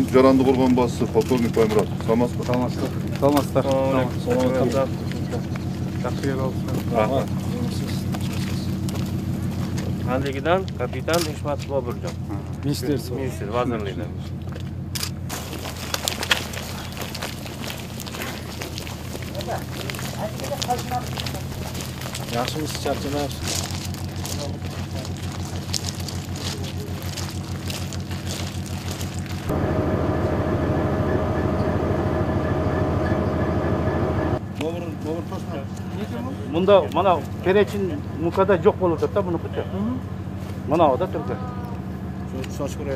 Жаранды Қорған басшысы полковник Баймұрат. Саламатсыздар? Саламатсыздар. Саламатсыздар. Жақсы келіп алыпсыздар. Рахмат. Ханлигидан капитан Ишматов Бобуржон. Министр вазирлигидан. Yaxshimisiz, charchamayapsiz? Bunda mana kereçin mukada yok olur da bunu kutu. Mana o da Türk'e. Şu açık oraya.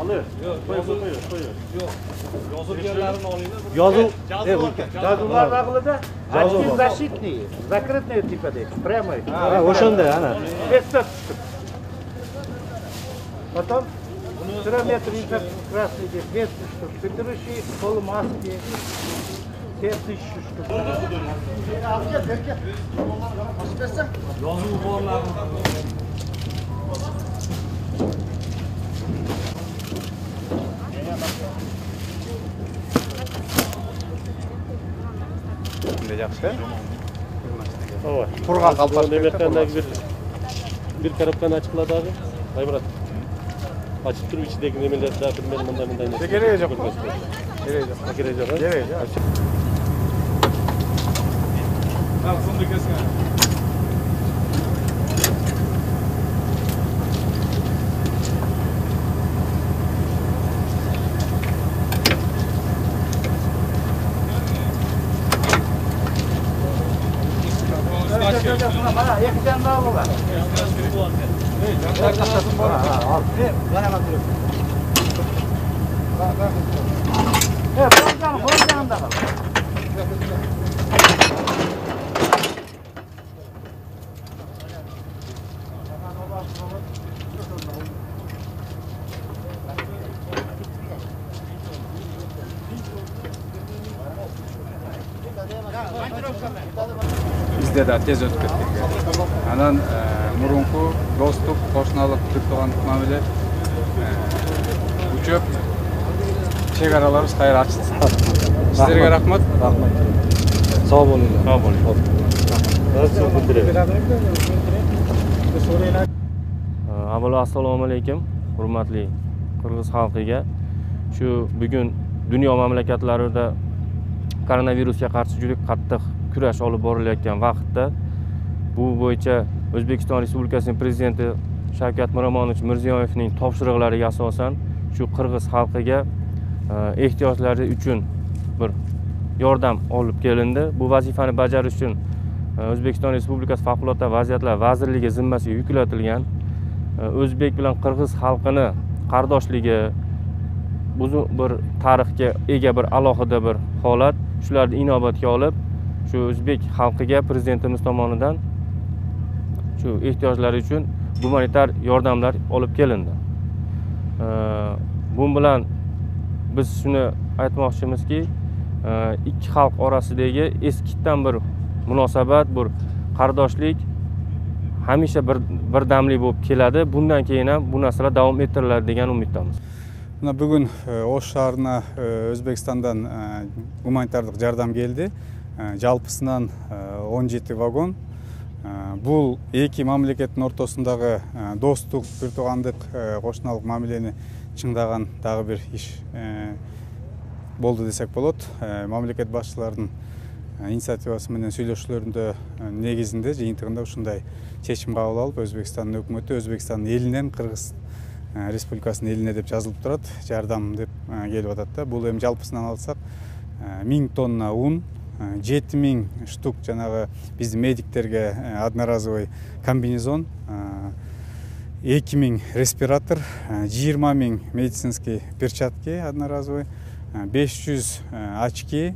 Alıyor. Koyuyor. Yok. Yazıp yerlerini alıyorlar. Yazılar naklıda Açkin защитный, закрытный типа değil. Прямой. Oşanda ana. 500 штук. Потом 3 метра красный здесь 200 штук. Петруши, полумаски 5000 штук. Yazıp varlar. Ne yaxshi? Qurgan qalpoq demakdagi bir tarafdan açıkladı abi. Baymurat. Açık turib ichidagi nimalarda bunday. Kerak yo'q. Kerak yo'q. Ha, fındık keskin. Bana yakacağım daha bu var. Yakasın bana. Al. Bana batırıyor. Bırakacağım da var. Bizde de tez ötüp kettik. Anan murunku dostluk, qo'shnilik, turtug'anlik ma'mila uchib chegaralarimiz xayr ochdi. Sizlarga rahmat. Sağ bo'linglar. Sağ bo'ling. Avvalo assalomu alaykum, hurmatli Qirg'iz xalqiga. Shu bugun dunyo mamlakatlarida koronavirusga qarshi juda qattiq kurash olib borilayotgan vaqtda bu bo'yicha O'zbekiston Respublikasining prezidenti Shavkat Miromonovich Mirziyoyevning topshiriqlariga asosan shu Qirg'iz xalqiga ehtiyojlari uchun bir yordam olib kelindi. Bu vazifani bajarish uchun O'zbekiston Respublikasi Favqulodda vaziyatlar vazirligi zimmasiga yuklatilgan o'zbek bilan Qirg'iz xalqini qardoshligi uzun bir tarixga ega bir alohida bir holat. Shularni inobatga olib, shu o'zbek xalqiga prezidentimiz tomonidan shu ehtiyojlari uchun gumanitar yordamlar olib kelindi. Bu bilan biz shuni aytmoqchimizki, ikki xalq orasidagi eskidan bir munosabat, bir qardoshlik hamisha birdamlik bo'lib keladi. Bundan keyin ham bu narsalar davom ettiriladi degan umiddamiz. Bugün Oş şahrına Özbekistan'dan humanitarlık yardım geldi. Жалпысынан 17 vagon. Bu iki mamleketin ortasındaki dostluk, turtug'anlık, qo'shnilik ma'milani chingdagan dagı bir iş boldu desek bolot. Mamleket başçılarının inisiativasi менен сүйлөшүүлөрүндө негизинде жыйынтыгында ушундай чечим кабыл алып, Өзбекстандын өкмөтү Өзбекстандын элинен Кыргыз Республикасынын элине деп жазылып турат, жардам деп келип атат да. Бул эми жалпысынан алсак 1000 тонна un, 7000 штук жанагы биздин медиктерге одноразовый комбинезон, 2000 респиратор, 20000 медицинский перчатки одноразовый, 500 очки,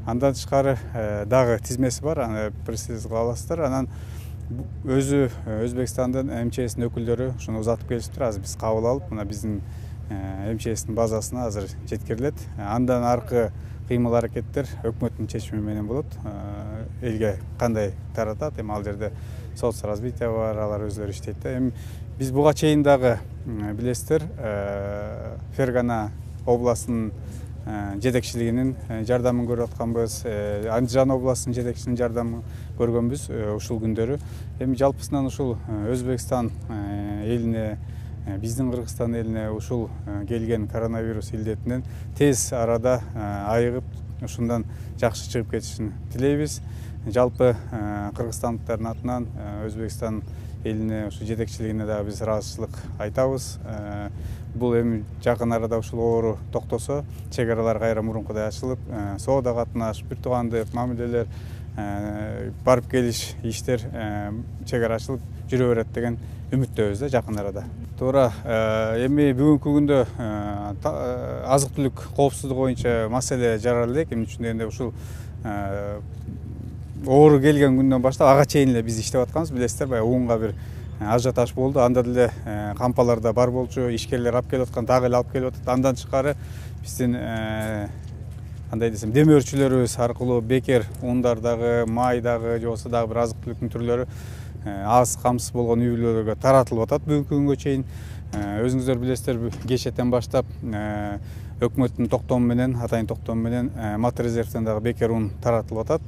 андан тышкары дагы тизмеси бар, аны пресс кыла аласыздар. Анан өзү Өзбекстандын МЧС'нин өкүлдөрү ушуну узатып келишиптир. Азыр биз кабыл алып, мына биздин МЧС'нин базасына азыр жеткирилет. Андан аркы кыймыл аракеттер өкмөттүн чечими менен болот. Элге кандай таратат, эми ал жерде соцразвитие бар, алар өзлөрү иштейт да. Эми биз буга чейин дагы билесиздер, Фергана областынын жетекчилигинин жардамын көрүп атканбыз, Андижан областынын жетекчисинин жардамын көргөнбүз ушул күндөрү. Эми жалпысынан ушул Өзбекстан элине, биздин Кыргызстан элине ушул келген коронавирус илдетинен тез арада айыгып, ушундан жакшы чыгып кетишин тилейбиз. Жалпы кыргызстандыктардын атынан Өзбекстан элине, ушу жетекчилигине дагы биз ыраазычылык айтабыз. Бул эми жакын арада ушул оору токтосо, чек аралар кайра мурункудай ачылып, соода катнаш, бир туугандык мамилелер, барып келиш иштер чек ара ачылып жүрө берет деген үмүттөбүз да жакын арада. Туура, эми бүгүнкү күндө азык түлүк коопсуздугу боюнча маселе жаралып элек. Эмне үчүн дегенде ушул оору келген күндөн баштап ага чейин эле биз иштеп атканбыз. Билесиздер, баягы уунга бир ажиотаж болду. Анда деле кампаларда бар болчу, ишкерлер алып келип аткан, дагы эле алып келип атат. Андан тышкары биздин кандай десем, демөөрчүлөрүбүз аркылуу бекер ундардагы, майдагы, же болбосо дагы бир азык түлүктүн түрлөрү аз камсыз болгон үй бүлөлөргө таратылып атат бүгүнкү күнгө чейин. Өзүңүздөр билесиздер, кечэтен баштап өкмөттүн токтому менен, атайын токтому менен мат резервден дагы бекер ун таратылып атат.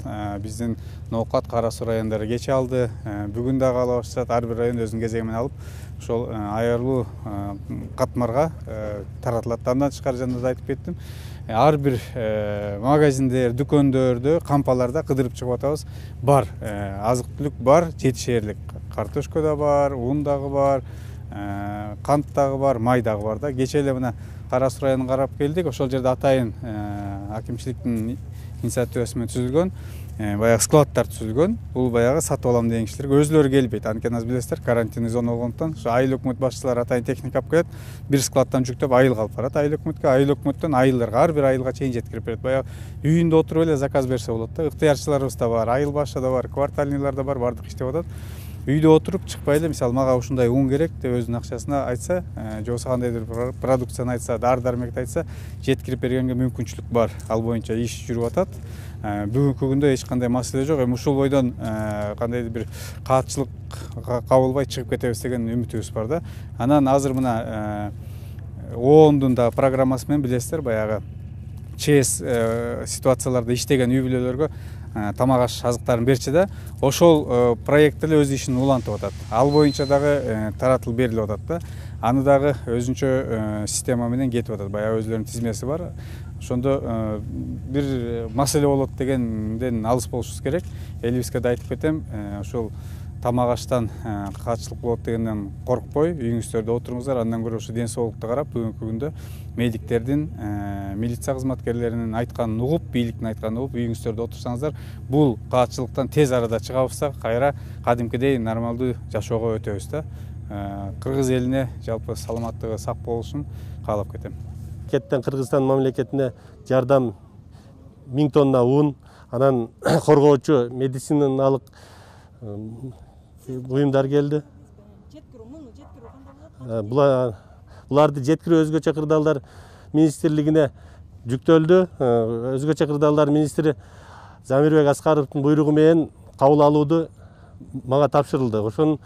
Биздин Ноокат, Кара Суу райондору кече алды, бүгүн дагы ала башташат. Ар бир район өзүнүн кезеги менен алып, ошол аярлуу катмарга таратылат. Андан тышкары жана да айтып кеттим, ар бир магазиндер, дүкөндөрдө, кампаларда кыдырып чыгып атабыз. Бар, азык түлүк бар, жетишерлик. Картошка да бар, ун дагы бар, кант дагы бар, май дагы бар да. Кече эле мына Кара Суу районуна карап келдик. Ошол жерде атайын акимчиликтин инициативасы менен түзүлгөн баягы складдар түзүлгөн. Бул баягы сатып алам деген кишилерге өзүлөрү келбейт. Анткени азыр билесиздер, карантиндик зона болгондуктан ошо айыл өкмөт башчылары атайын техника алып келет, бир складдан жүктөп айылга алып барат. Айыл өкмөттөн айылдарга, ар бир айылга чейин жеткирип берет. Баягы үйүндө отуруп эле заказ берсе болот да. Ыктыярчыларыбыз да бар, айыл башчы да бар, квартальныйлар да бар, бардык иштеп атат. Үйдө отуруп чыкпай эле, мисалы мага ушундай ун керек деп өзүнүн акчасына айтса, же болбосо кандайдыр продукцияны айтса, дары-дармекти айтса, жеткирип бергенге мүмкүнчүлүк бар. Ал боюнча иш жүрүп атат. Бүгүнкү күндө эч кандай маселе жок. Эми ушул бойдон кандайдыр бир каатчылык кабылбай чыгып кетебиз деген үмүтүбүз бар да. Анан азыр мына ООНдун да программасы менен билесиздер, баягы ЧС ситуацияларда иштеген үй бүлөлөргө тамак аш азыктарын берчи да. Ошол проект эле өз ишин улантып атат. Ал боюнча дагы таратылып берилип атат да. Аны дагы өзүнчө система менен кетип атат. Баягы өзлөрүнүн тизмеси бар. Ошондо бир маселе болот дегенден алыс болушубуз керек. Элибизге да айтып кетем, ошол тамак аштан каатчылык болот дегенден коркпой, үйүңүздөрдө отуруңуздар. Андан көрө ушу ден соолукту карап, бүгүнкү күндө медиктердин, милиция кызматкерлеринин айтканын угуп, бийликтин айтканын угуп, үйүңүздөрдө отурсаңыздар, бул каатчылыктан тез арада чыгабыз да, кайра кадимкидей нормалдуу жашоого өтөбүз да. Кыргыз элине жалпы саламаттыгы сак болушун каалап кетем. Кеттен Кыргызстан мамлекетине жардам 1000 тонна ун, анан коргоочу медициналык буюмдар келди. Буларды жеткирүү өзгөчө кырдаалдар министрлигине жүктөлдү. Өзгөчө кырдаалдар министри Замирбек Аскаровдун буйругу менен кабыл алууду мага тапшырылды. Ошон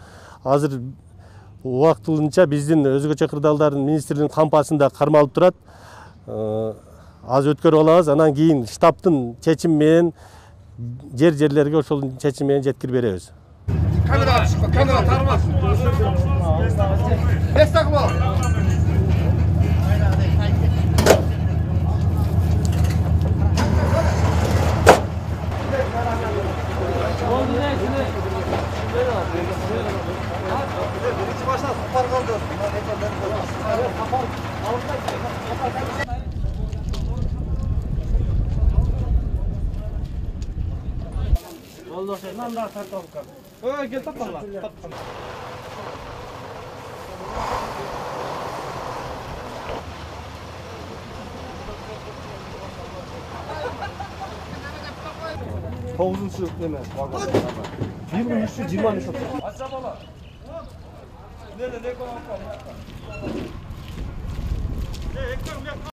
азыр убактылынча биздин өзгөчө кырдаалдардын министрлигинин кампасында кармалып турат. Аз өткөрүп алабыз, анан кийин штабтын чечими менен жерлерге ошол чечим менен жеткирип беребиз. Камера тармас. Бес тагып ал. Gel tapma. 9-chu neme vagon. 23-23 sotadi. Acha bola. Ne